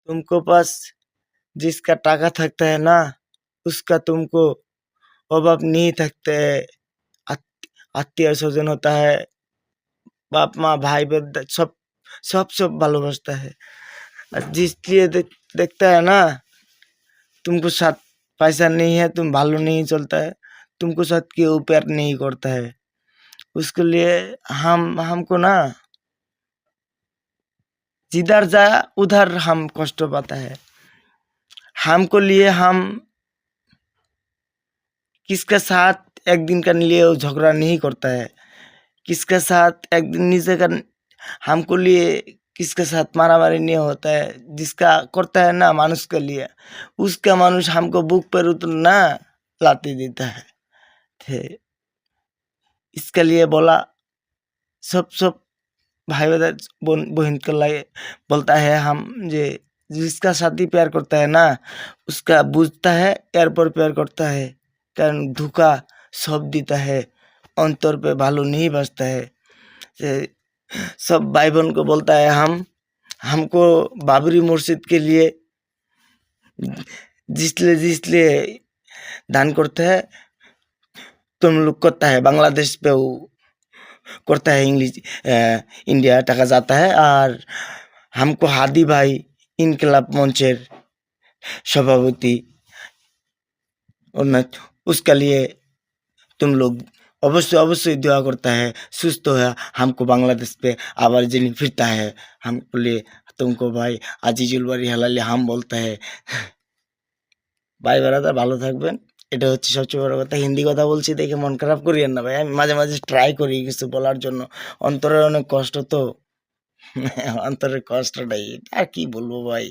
तुमको पास जिसका टाका थकता है ना, उसका तुमको अभाव नहीं थकते है। आत्मीय स्वजन होता है, बाप माँ भाई बहन सब सब भालोबासता है। जिसलिए देखता है ना, तुमको साथ पैसा नहीं है, तुम भालो नहीं चलता है, तुमको साथ के प्यार नहीं करता है। उसके लिए हमको ना जिधर जा उधर हम कष्ट पाता है। हमको लिए हम किसके साथ एक दिन का लिए झगड़ा नहीं करता है, किसके साथ एक दिन नीचे का हमको लिए किसके साथ मारामारी नहीं होता है। जिसका करता है ना मानुष के लिए, उसका मानुष हमको बुक पर उतना लाती देता है। थे इसके लिए बोला सब भाई बहन के लिए बोलता है हम जे जिसका साथी प्यार करता है ना, उसका बुझता है यार पर प्यार करता है, कारण धोखा सब देता है, अंतर पे भालो नहीं बचता है। सब भाई बहन को बोलता है हमको बाबरी मस्जिद के लिए जिसलिए दान करते है, तुम लोग करता है बांग्लादेश पे वो करता है इंडिया टाका जाता है। और हमको हादी भाई इनकलाब मंचेर सभापति उसके लिए तुम लोग अवश्य दुआ करता है, सुस्त है, हमको बांग्लादेश पे आবার যিনি फिरता है, हमको लिए तुमको भाई আজিজুল বাড়ি হালালে हम बोलता है। ভাই ব্রাদার ভালো থাকবেন, এটা হচ্ছে সবচেয়ে বড় কথা। হিন্দি কথা বলছি দেখে মন খারাপ করিয়েন না ভাই, আমি মাঝে মাঝে ট্রাই করি কিছু বলার জন্য, অন্তরের অনেক কষ্ট তো। অন্তরের কষ্টটাই আর কি বলবো ভাই।